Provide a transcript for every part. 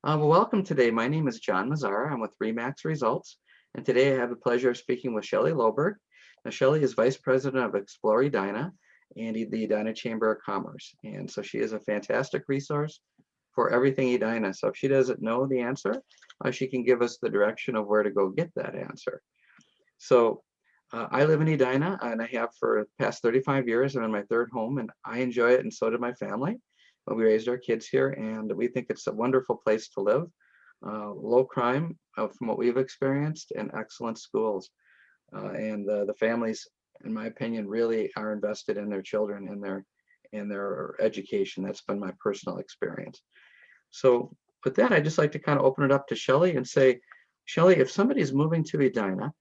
Well, welcome today. My name is John Mazzara. I'm with Remax Results, and today I have the pleasure of speaking with Shelly Loberg. Now, Shelly is Vice President of Explore Edina and the Edina Chamber of Commerce, and so she is a fantastic resource for everything Edina. So if she doesn't know the answer, she can give us the direction of where to go get that answer. So I live in Edina, and I have for the past 35 years. I'm in my third home, and I enjoy it, and so did my family. We raised our kids here, and we think it's a wonderful place to live. Low crime from what we've experienced, and excellent schools. And the families, in my opinion, really are invested in their children and their education. That's been my personal experience. So with that, I'd just like to kind of open it up to Shelly and say, Shelly, if somebody's moving to Edina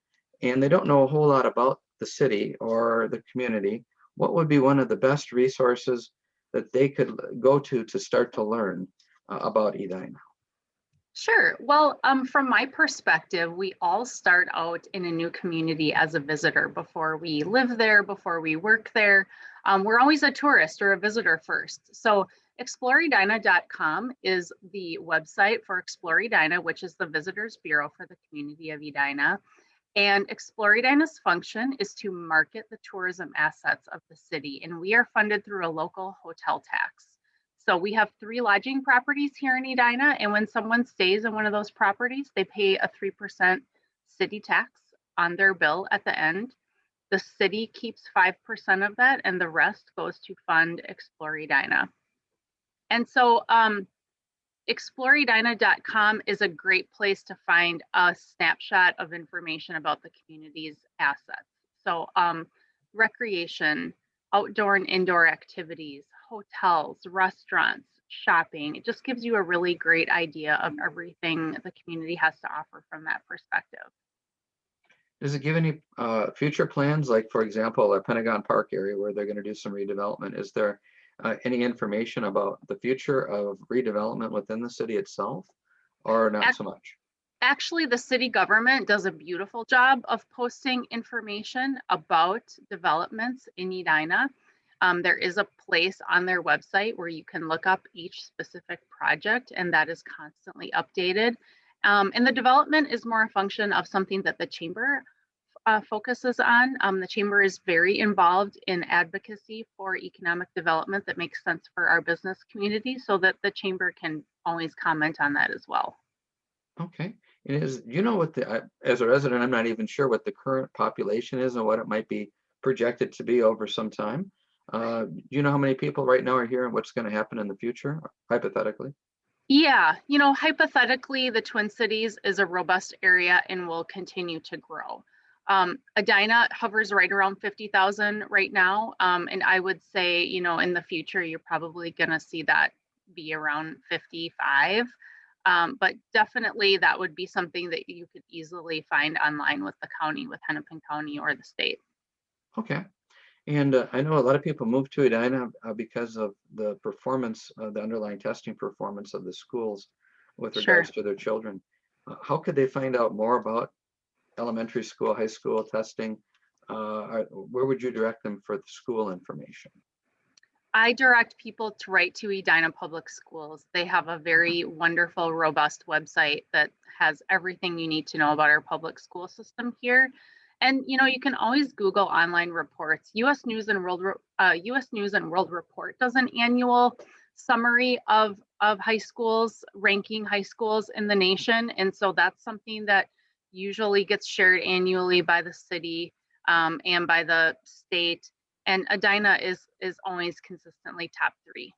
and they don't know a whole lot about the city or the community, what would be one of the best resources that they could go to start to learn about Edina? Sure. Well, from my perspective, we all start out in a new community as a visitor before we live there, before we work there. We're always a tourist or a visitor first. So exploreedina.com is the website for Explore Edina, which is the Visitors Bureau for the community of Edina. And Explore Edina's function is to market the tourism assets of the city, and we are funded through a local hotel tax. So we have 3 lodging properties here in Edina, and when someone stays in one of those properties, they pay a 3% city tax on their bill at the end. The city keeps 5% of that, and the rest goes to fund Explore Edina. And so exploreedina.com is a great place to find a snapshot of information about the community's assets. So recreation, outdoor and indoor activities, hotels, restaurants, shopping. It just gives you a really great idea of everything the community has to offer from that perspective. Does it give any future plans, like for example, a Pentagon Park area where they're going to do some redevelopment? Is there any information about the future of redevelopment within the city itself, or not so much? Actually, the city government does a beautiful job of posting information about developments in Edina. There is a place on their website where you can look up each specific project, and that is constantly updated. And the development is more a function of something that the chamber focuses on. The chamber is very involved in advocacy for economic development that makes sense for our business community, so that the chamber can always comment on that as well. Okay. You know what as a resident, I'm not even sure what the current population is and what it might be projected to be over some time. Do you know how many people right now are here and what's going to happen in the future, hypothetically? Yeah, hypothetically, the Twin Cities is a robust area and will continue to grow. Edina hovers right around 50,000 right now. And I would say, in the future, you're probably going to see that be around 55. But definitely that would be something that you could easily find online with the county, with Hennepin County or the state. Okay. And I know a lot of people move to Edina because of the performance, the underlying testing performance of the schools with Sure. regards to their children. How could they find out more about elementary school, high school testing? Where would you direct them for the school information? I direct people to right to Edina Public Schools. They have a very wonderful, robust website that has everything you need to know about our public school system here. And you can always Google online reports. U.S. News and World Report does an annual summary of high schools, ranking high schools in the nation, and so that's something that usually gets shared annually by the city and by the state. And Edina is always consistently top 3.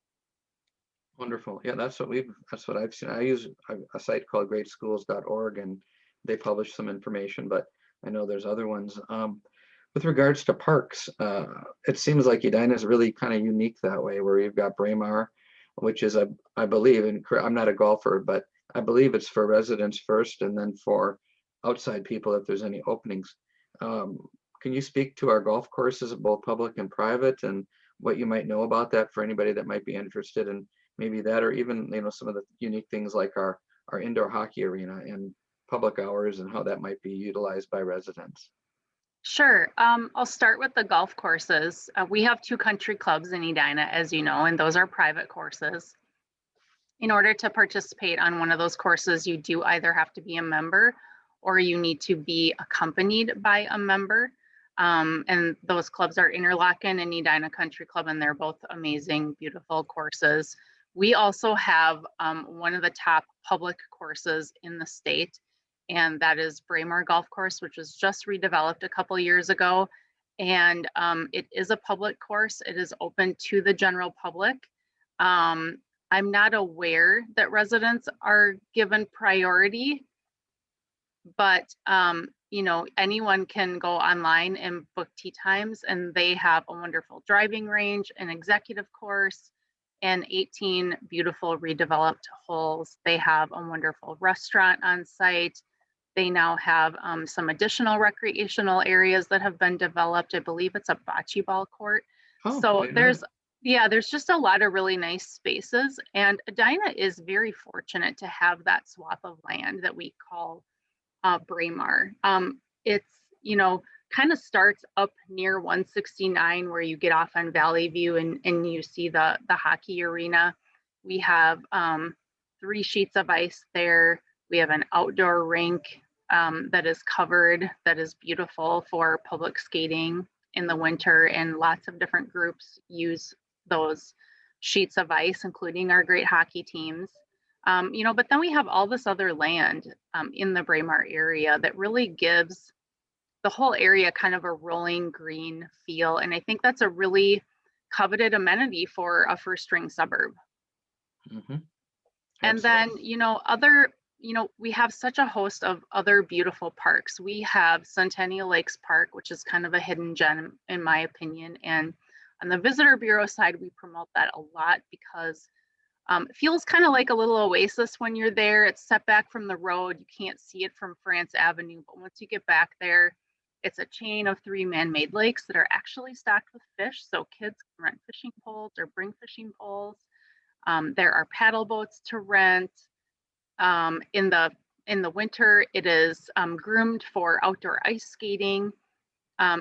Wonderful. Yeah, that's what I've seen. I use a site called greatschools.org, and they publish some information, but I know there's other ones. With regards to parks, it seems like Edina is really kind of unique that way, where you've got Braemar, which is, I believe, and I'm not a golfer, but I believe it's for residents first and then for outside people if there's any openings. Can you speak to our golf courses, both public and private, and what you might know about that for anybody that might be interested in maybe that, or even some of the unique things like our indoor hockey arena and public hours and how that might be utilized by residents? Sure. I'll start with the golf courses. We have 2 country clubs in Edina, as you know, and those are private courses. In order to participate on one of those courses, you do either have to be a member or you need to be accompanied by a member. And those clubs are Interlaken and Edina Country Club, and they're both amazing, beautiful courses. We also have one of the top public courses in the state, and that is Braemar Golf Course, which was just redeveloped a couple years ago. And it is a public course. It is open to the general public. I'm not aware that residents are given priority, but you know, anyone can go online and book tee times, and they have a wonderful driving range, an executive course, and 18 beautiful redeveloped holes. They have a wonderful restaurant on site. They now have some additional recreational areas that have been developed. I believe it's a bocce ball court. Oh, I So didn't know that. there's just a lot of really nice spaces. And Edina is very fortunate to have that swath of land that we call Braemar. It's, you know, kind of starts up near 169 where you get off on Valley View and you see the hockey arena. We have 3 sheets of ice there. We have an outdoor rink that is covered, that is beautiful for public skating in the winter, and lots of different groups use those sheets of ice, including our great hockey teams. You know, but then we have all this other land in the Braemar area that really gives the whole area kind of a rolling green feel. And I think that's a really coveted amenity for a first ring suburb. Mm-hmm. And then, Absolutely. you know, we have such a host of other beautiful parks. We have Centennial Lakes Park, which is kind of a hidden gem, in my opinion. And on the Visitor Bureau side, we promote that a lot because it feels kind of like a little oasis when you're there. It's set back from the road. You can't see it from France Avenue, but once you get back there, it's a chain of 3 man-made lakes that are actually stocked with fish. So kids can rent fishing poles or bring fishing poles. There are paddle boats to rent. In the winter, it is groomed for outdoor ice skating.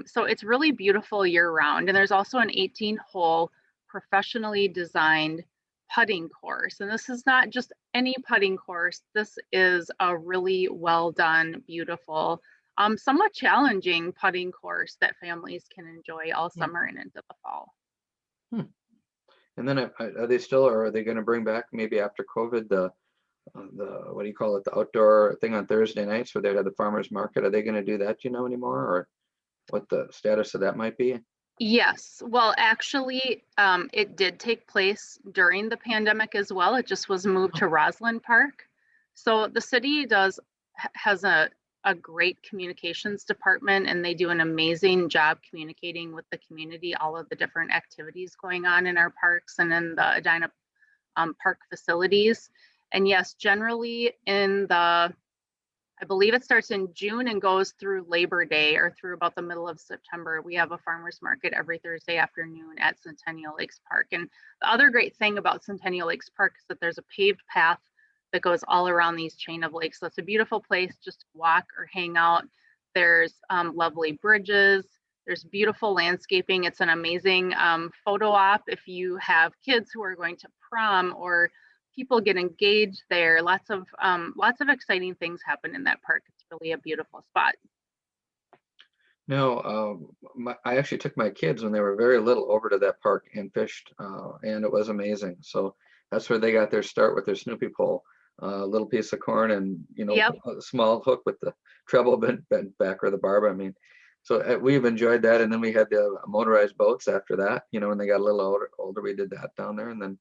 So it's really beautiful year round. And there's also an 18-hole professionally designed putting course. And this is not just any putting course. This is a really well done, beautiful, somewhat challenging putting course that families can enjoy all Hmm. summer and into the fall. Hmm. And then are they still, or are they going to bring back maybe after COVID the what do you call it, the outdoor thing on Thursday nights where they had the farmers market? Are they going to do that? Do you know anymore, or what the status of that might be? Yes, well, actually, it did take place during the pandemic as well. It just was moved Oh, to Roslyn Park. So the city has a great communications department, and they do an amazing job communicating with the community, all of the different activities going on in our parks and in the Edina park facilities. And yes, generally I believe it starts in June and goes through Labor Day or through about the middle of September. We have a farmer's market every Thursday afternoon at Centennial Lakes Park. And the other great thing about Centennial Lakes Park is that there's a paved path that goes all around these chain of lakes. So it's a beautiful place just to walk or hang out. There's lovely bridges. There's beautiful landscaping. It's an amazing photo op if you have kids who are going to prom or people get engaged there. Lots of exciting things happen in that park. It's really a beautiful spot. no, I actually took my kids when they were very little over to that park and fished, and it was amazing. So that's where they got their start with their Snoopy pole, a little piece of corn and, you know, Yep. a small hook with the treble bent back or the barb. I mean, so we've enjoyed that. And then we had the motorized boats after that, you know, when they got a little older, we did that down there. And then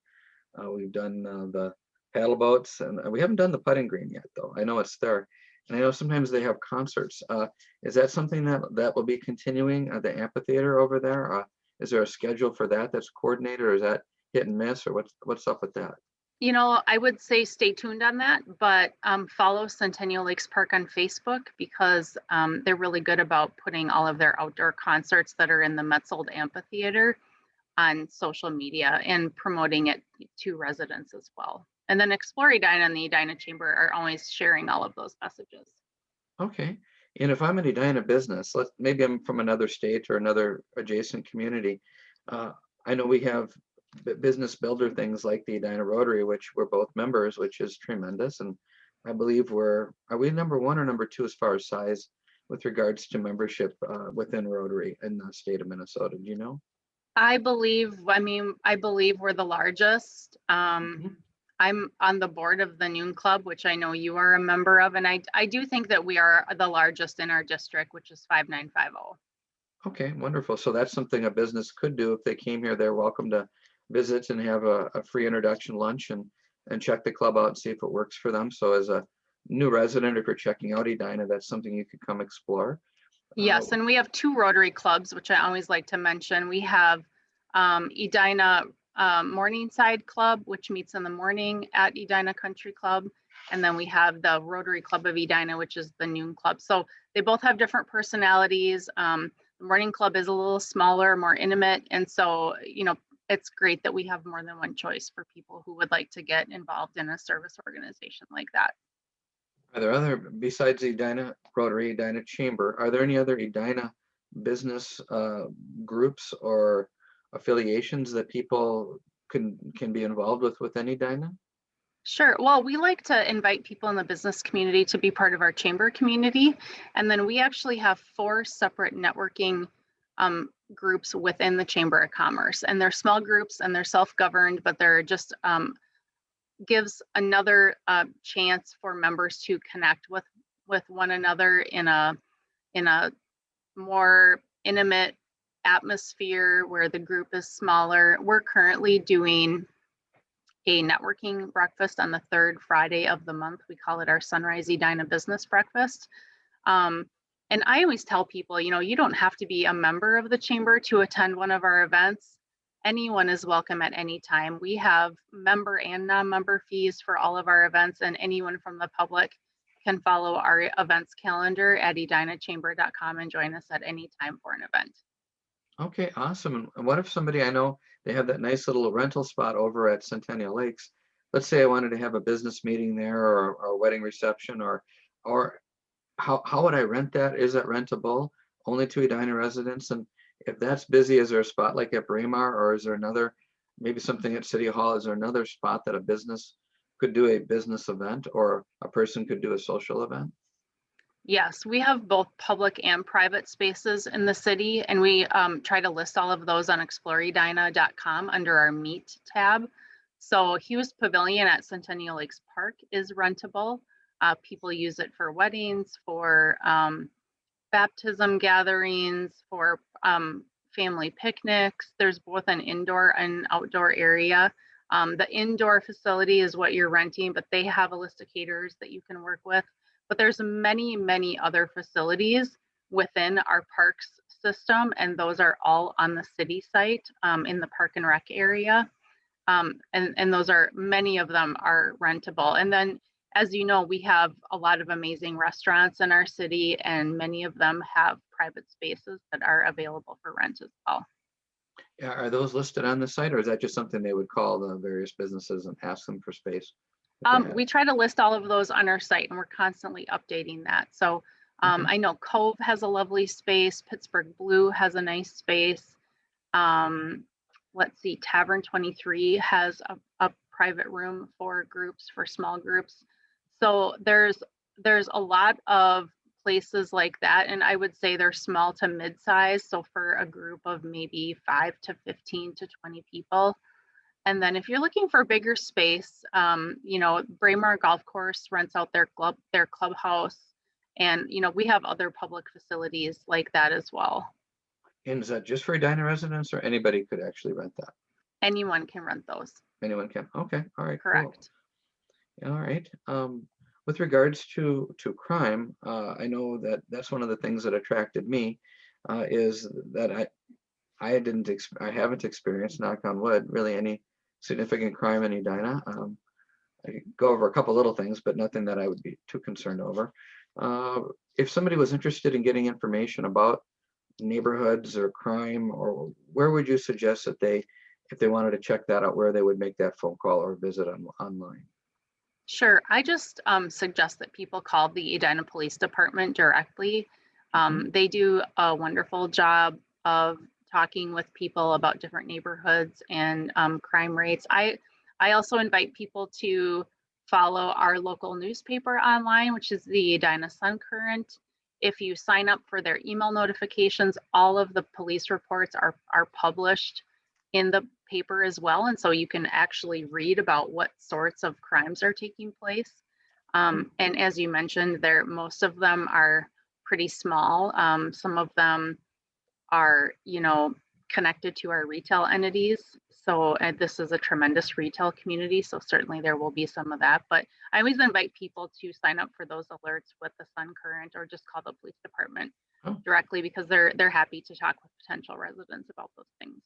we've done the paddle boats, and we haven't done the putting green yet, though. I know it's there, and I know sometimes they have concerts. Is that something that will be continuing at the amphitheater over there? Is there a schedule for that that's coordinated, or is that hit and miss, or what's up with that? You know, I would say stay tuned on that, but follow Centennial Lakes Park on Facebook because they're really good about putting all of their outdoor concerts that are in the Metzold Amphitheater on social media and promoting it to residents as well. And then Explore Edina and the Edina Chamber are always sharing all of those messages. Okay. And if I'm an Edina business, maybe I'm from another state or another adjacent community. Uh, I know we have business builder things like the Edina Rotary, which we're both members, which is tremendous. And I believe are we number one or number two as far as size with regards to membership within Rotary in the state of Minnesota? Do you know? I believe we're the largest. Mhm. I'm on the board of the Noon Club, which I know you are a member of, and I do think that we are the largest in our district, which is 5950. Okay, wonderful. So that's something a business could do if they came here. They're welcome to visit and have a free introduction lunch and check the club out and see if it works for them. So as a new resident, if you're checking out Edina, that's something you could come explore. Yes, and we have two Rotary Clubs, which I always like to mention. We have Edina Morningside Club, which meets in the morning at Edina Country Club. And then we have the Rotary Club of Edina, which is the Noon Club. So they both have different personalities. The Morning Club is a little smaller, more intimate. And so, it's great that we have more than one choice for people who would like to get involved in a service organization like that. Are there other, besides the Edina Rotary, Edina Chamber, are there any other Edina business groups or affiliations that people can be involved with within Edina? Sure. Well, we like to invite people in the business community to be part of our chamber community. And then we actually have 4 separate networking groups within the Chamber of Commerce. And they're small groups and they're self-governed, but they're just gives another chance for members to connect with one another in a more intimate atmosphere where the group is smaller. We're currently doing a networking breakfast on the 3rd Friday of the month. We call it our Sunrise Edina Business Breakfast. And I always tell people, you don't have to be a member of the chamber to attend one of our events. Anyone is welcome at any time. We have member and non-member fees for all of our events, and anyone from the public can follow our events calendar at edinachamber.com and join us at any time for an event. Okay, awesome. And what if somebody, I know they have that nice little rental spot over at Centennial Lakes. Let's say I wanted to have a business meeting there or a wedding reception or how would I rent that? Is that rentable only to Edina residents? And if that's busy, is there a spot like at Braemar or is there another, maybe something at City Hall? Is there another spot that a business could do a business event or a person could do a social event? Yes, we have both public and private spaces in the city, and we try to list all of those on exploreedina.com under our Meet tab. So Hughes Pavilion at Centennial Lakes Park is rentable. People use it for weddings, for baptism gatherings, for family picnics. There's both an indoor and outdoor area. The indoor facility is what you're renting, but they have a list of caterers that you can work with. But there's many, many other facilities within our parks system, and those are all on the city site in the Park and Rec area. And those are, many of them are rentable. And then, as you know, we have a lot of amazing restaurants in our city, and many of them have private spaces that are available for rent as well. Yeah, are those listed on the site or is that just something they would call the various businesses and ask them for space? We try to list all of those on our site, and we're constantly updating that. So Okay. I know Cove has a lovely space. Pittsburgh Blue has a nice space. Let's see, Tavern 23 has a private room for groups, for small groups. So there's a lot of places like that, and I would say they're small to mid-size. So for a group of maybe 5 to 15 to 20 people. And then if you're looking for bigger space, Braemar Golf Course rents out their clubhouse, and we have other public facilities like that as well. And is that just for Edina residents or anybody could actually rent that? Anyone can rent those. Anyone can. Okay. All right. Correct. Cool. All right. With regards to crime, I know that that's one of the things that attracted me is that I haven't experienced, knock on wood, really any significant crime in Edina. I could go over a couple little things, but nothing that I would be too concerned over. If somebody was interested in getting information about neighborhoods or crime, or where would you suggest that if they wanted to check that out, where they would make that phone call or visit online? Sure. I just suggest that people call the Edina Police Department directly. They do a wonderful job of talking with people about different neighborhoods and crime rates. I also invite people to follow our local newspaper online, which is the Edina Sun Current. If you sign up for their email notifications, all of the police reports are published in the paper as well. And so you can actually read about what sorts of crimes are taking place. And as you mentioned, most of them are pretty small. Some of them are, connected to our retail entities. So this is a tremendous retail community. So certainly there will be some of that. But I always invite people to sign up for those alerts with the Sun Current or just call the police department directly, because they're happy to talk with potential residents about those things.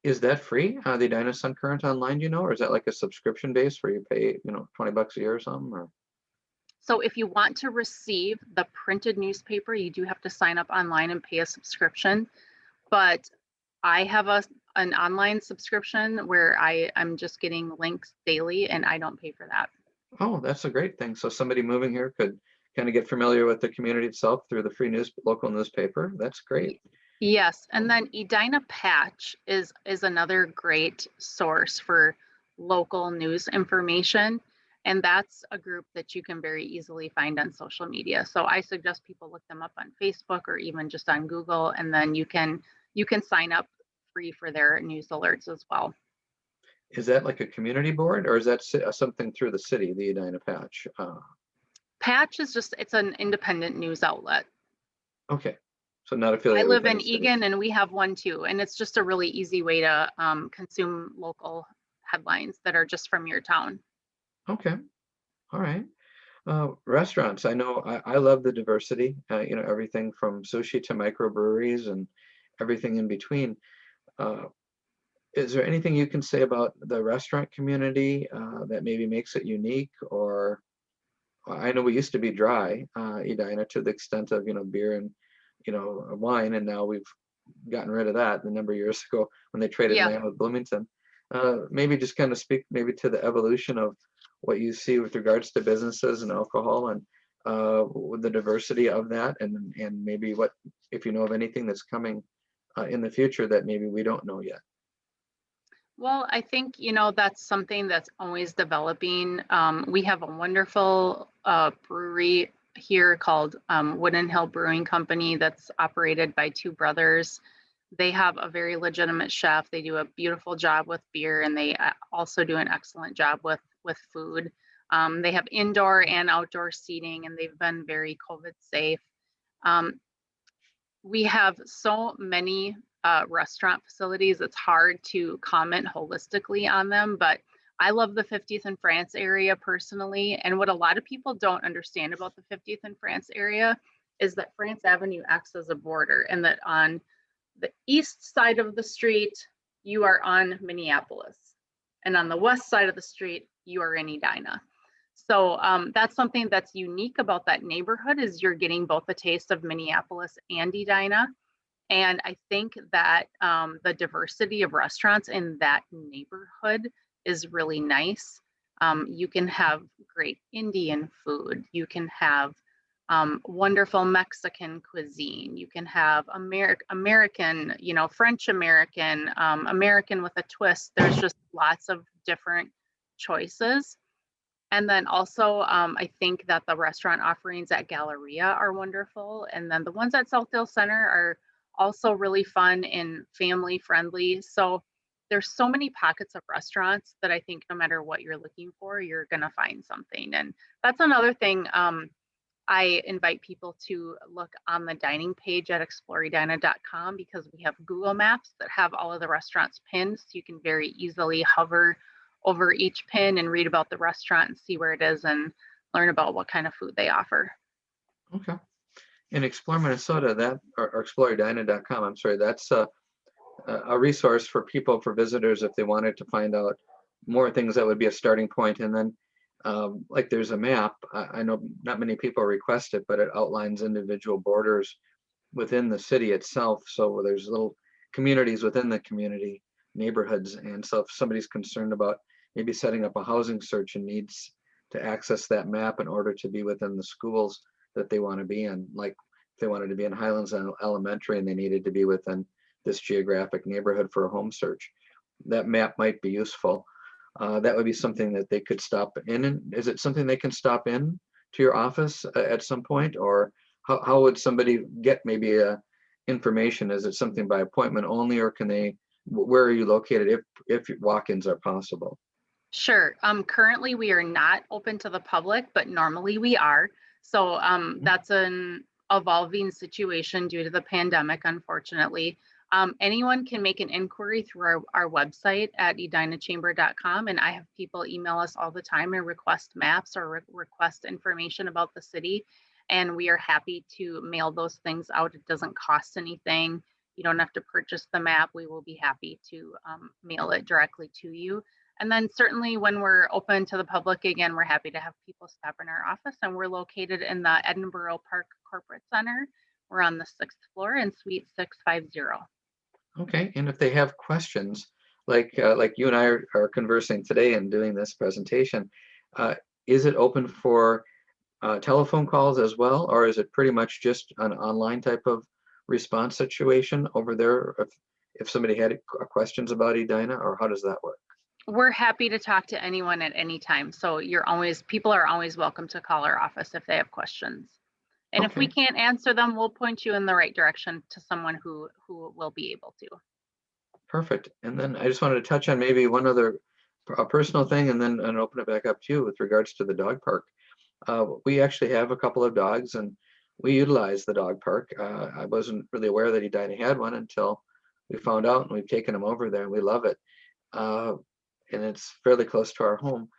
Is that free? The Edina Sun Current online, or is that like a subscription base where you pay, $20 a year or something? Or so if you want to receive the printed newspaper, you do have to sign up online and pay a subscription. But I have an online subscription where I'm just getting links daily and I don't pay for that. oh, that's a great thing. So somebody moving here could kind of get familiar with the community itself through the free local newspaper. That's great. Yes, and then Edina Patch is another great source for local news information, and that's a group that you can very easily find on social media. So I suggest people look them up on Facebook or even just on Google, and then you can sign up free for their news alerts as well. Is that like a community board, or is that something through the city, the Edina Patch? Patch is it's an independent news outlet. Okay, so not I affiliated live with in any city. Egan and we have one too, and it's just a really easy way to consume local headlines that are just from your town. Okay, all right. Restaurants, I know I love the diversity, everything from sushi to microbreweries and everything in between. Is there anything you can say about the restaurant community that maybe makes it unique? Or I know we used to be dry, Edina, to the extent of, beer and, wine, and now we've gotten rid of that a number of years ago when they traded Yeah. land with Bloomington. Maybe just kind of speak maybe to the evolution of what you see with regards to businesses and alcohol, and with the diversity of that, and maybe what, if you know of anything that's coming in the future that maybe we don't know yet. Well, I think, that's something that's always developing. We have a wonderful brewery here called Wooden Hill Brewing Company that's operated by two brothers. They have a very legitimate chef. They do a beautiful job with beer, and they also do an excellent job with food. They have indoor and outdoor seating, and they've been very COVID safe. We have so many restaurant facilities, it's hard to comment holistically on them, but I love the 50th and France area personally. And what a lot of people don't understand about the 50th and France area is that France Avenue acts as a border, and that on the east side of the street, you are on Minneapolis. And on the west side of the street, you are in Edina. So that's something that's unique about that neighborhood, is you're getting both a taste of Minneapolis and Edina. And I think that the diversity of restaurants in that neighborhood is really nice. You can have great Indian food. You can have wonderful Mexican cuisine. You can have American, French American, American with a twist. There's just lots of different choices. And then also, I think that the restaurant offerings at Galleria are wonderful. And then the ones at Southdale Center are also really fun and family friendly. So there's so many pockets of restaurants that I think no matter what you're looking for, you're going to find something. And that's another thing. I invite people to look on the dining page at exploreedina.com, because we have Google Maps that have all of the restaurants pinned. So you can very easily hover over each pin and read about the restaurant and see where it is and learn about what kind of food they offer. Okay. In Explore Minnesota, or exploreedina.com, I'm sorry, that's a resource for people, for visitors, if they wanted to find out more things. That would be a starting point. And then like there's a map. I know not many people request it, but it outlines individual borders within the city itself. So there's little communities within the community, neighborhoods. And so if somebody's concerned about maybe setting up a housing search and needs to access that map in order to be within the schools that they want to be in, like if they wanted to be in Highlands Elementary and they needed to be within this geographic neighborhood for a home search. That map might be useful. That would be something that they could stop in. And is it something they can stop in to your office at some point, or how would somebody get maybe information? Is it something by appointment only, or can they, where are you located if walk-ins are possible? Sure. Currently we are not open to the public, but normally we are. So that's an evolving situation due to the pandemic, unfortunately. Anyone can make an inquiry through our website at edinachamber.com, and I have people email us all the time and request maps or request information about the city. And we are happy to mail those things out. It doesn't cost anything. You don't have to purchase the map. We will be happy to mail it directly to you. And then certainly when we're open to the public again, we're happy to have people stop in our office, and we're located in the Edinborough Park Corporate Center. We're on the 6th floor in suite 650. Okay, and if they have questions, like you and I are conversing today and doing this presentation, is it open for telephone calls as well, or is it pretty much just an online type of response situation over there if somebody had questions about Edina, or how does that work? We're happy to talk to anyone at any time. So people are always welcome to call our office if they have questions. And if we Okay, can't answer them, we'll point you in the right direction to someone who will be able to. perfect. And then I just wanted to touch on maybe one other personal thing, and then open it back up to you with regards to the dog park. We actually have a couple of dogs, and we utilize the dog park. I wasn't really aware that Edina had one until we found out, and we've taken him over there, and we love it. And it's fairly close to our home.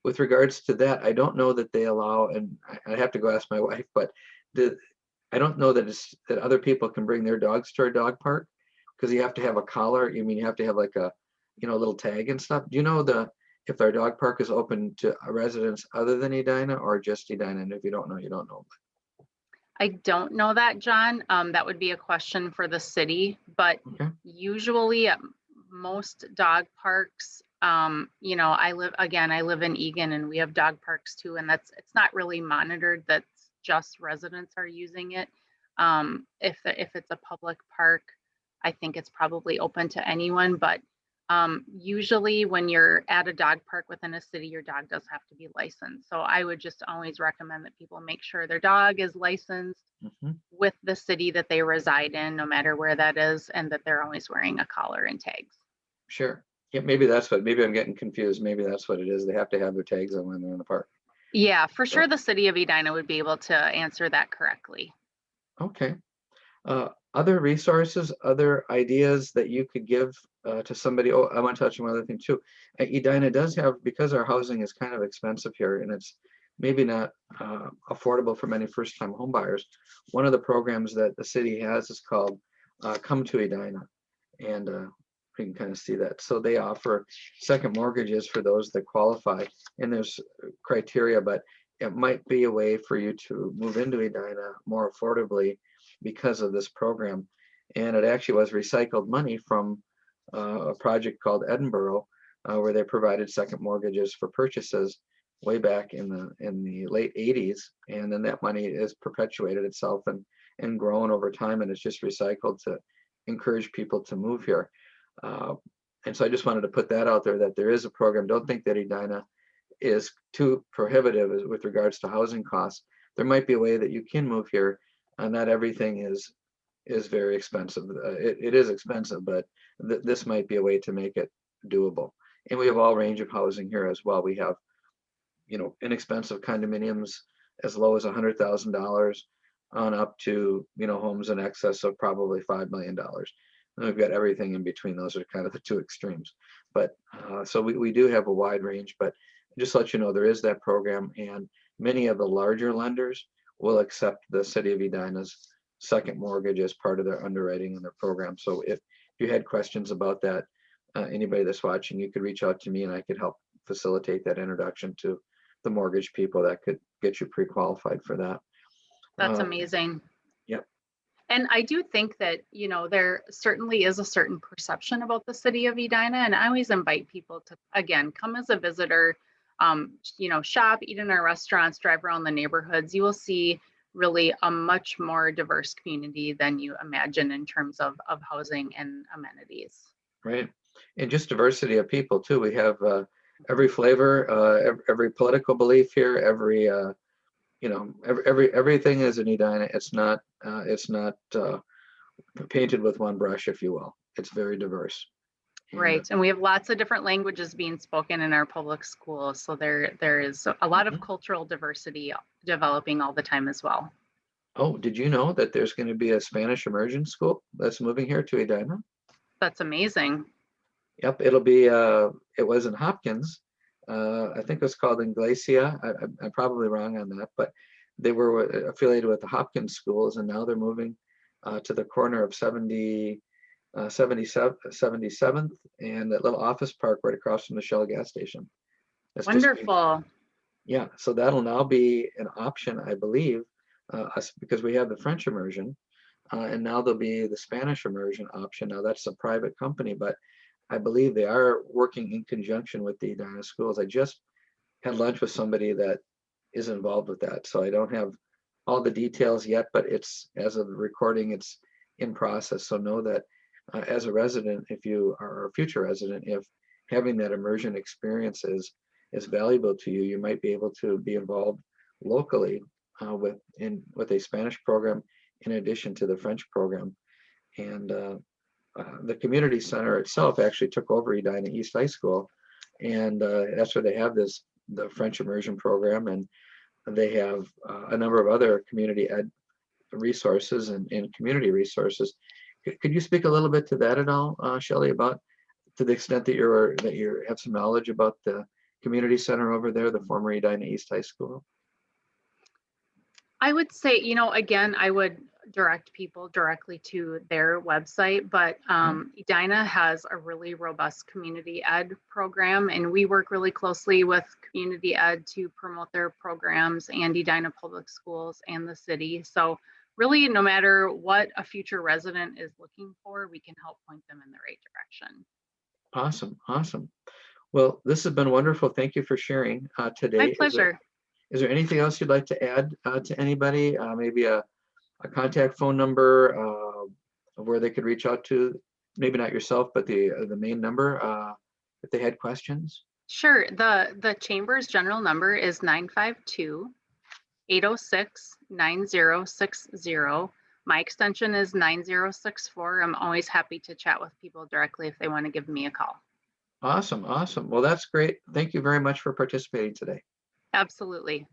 With regards to that, I don't know that they allow, and I have to go ask my wife, but I don't know that that other people can bring their dogs to our dog park, because you have to have a collar. You mean you have to have like a, little tag and stuff. Do you know if our dog park is open to residents other than Edina, or just Edina? And if you don't know, you don't know. I don't know that, John. That would be a question for the city, but Okay. usually at most dog parks, I live in Egan, and we have dog parks too, and it's not really monitored. That's just residents are using it. If it's a public park, I think it's probably open to anyone, but usually when you're at a dog park within a city, your dog does have to be licensed. So I would just always recommend that people make sure their dog is licensed Hmm. with the city that they reside in, no matter where that is, and that they're always wearing a collar and tags. Sure. Yeah, maybe I'm getting confused. Maybe that's what it is. They have to have their tags on when they're in the park. Yeah, for So, sure the city of Edina would be able to answer that correctly. okay. Other resources, other ideas that you could give to somebody? Oh, I want to touch on one other thing too. Edina does have, because our housing is kind of expensive here, and it's maybe not affordable for many first-time home buyers. One of the programs that the city has is called Come to Edina, and you can kind of see that. So they offer second mortgages for those that qualify, and there's criteria, but it might be a way for you to move into Edina more affordably because of this program. And it actually was recycled money from a project called Edinborough, where they provided second mortgages for purchases way back in the late 80s. And then that money has perpetuated itself and grown over time, and it's just recycled to encourage people to move here. And so I just wanted to put that out there, that there is a program. Don't think that Edina is too prohibitive with regards to housing costs. There might be a way that you can move here. Not everything is very expensive. It is expensive, but this might be a way to make it doable. And we have all range of housing here as well. We have, inexpensive condominiums as low as $100,000 on up to, homes in excess of probably $5 million. And we've got everything in between. Those are kind of the two extremes. But so we do have a wide range, but just to let you know, there is that program, and many of the larger lenders will accept the city of Edina's second mortgage as part of their underwriting and their program. So if you had questions about that, anybody that's watching, you could reach out to me, and I could help facilitate that introduction to the mortgage people that could get you pre-qualified for that. That's amazing. Yep. And I do think that, there certainly is a certain perception about the city of Edina. And I always invite people to, again, come as a visitor, shop, eat in our restaurants, drive around the neighborhoods. You will see really a much more diverse community than you imagine in terms of housing and amenities. Right. And just diversity of people too. We have every flavor, every political belief here, everything is in Edina. It's not painted with one brush, if you will. It's very diverse. And Right. And we have lots of different languages being spoken in our public schools. So there is a lot of cultural diversity developing all the time as well. oh, did you know that there's going to be a Spanish immersion school that's moving here to Edina? That's amazing. Yep, it'll be. It was in Hopkins. I think it was called Inglesia. I'm probably wrong on that, but they were affiliated with the Hopkins schools, and now they're moving to the corner of 77th and that little office park right across from the Shell gas station. That's just Wonderful. yeah. So that'll now be an option, I believe, us because we have the French immersion, and now there'll be the Spanish immersion option. Now that's a private company, but I believe they are working in conjunction with the Edina schools. I just had lunch with somebody that is involved with that, so I don't have all the details yet, but it's, as of the recording, it's in process. So know that as a resident, if you are a future resident, if having that immersion experience is valuable to you, you might be able to be involved locally with a Spanish program in addition to the French program. And the community center itself actually took over Edina East High School, and that's where they have the French immersion program, and they have a number of other community ed resources and community resources. Could you speak a little bit to that at all, Shelly, about to the extent that you have some knowledge about the community center over there, the former Edina East High School? I would say, again, I would direct people directly to their website, but Edina has a really robust community ed program, and we work really closely with community ed to promote their programs and Edina Public Schools and the city. So really, no matter what a future resident is looking for, we can help point them in the right direction. Awesome, awesome. Well, this has been wonderful. Thank you for sharing My today. pleasure. Is there anything else you'd like to add to anybody? Maybe a contact phone number of where they could reach out to, maybe not yourself, but the main number if they had questions? Sure. The Chamber's general number is 952-806-9060. My extension is 9064. I'm always happy to chat with people directly if they want to give me a call. Awesome, awesome. Well, that's great. Thank you very much for participating today. Absolutely.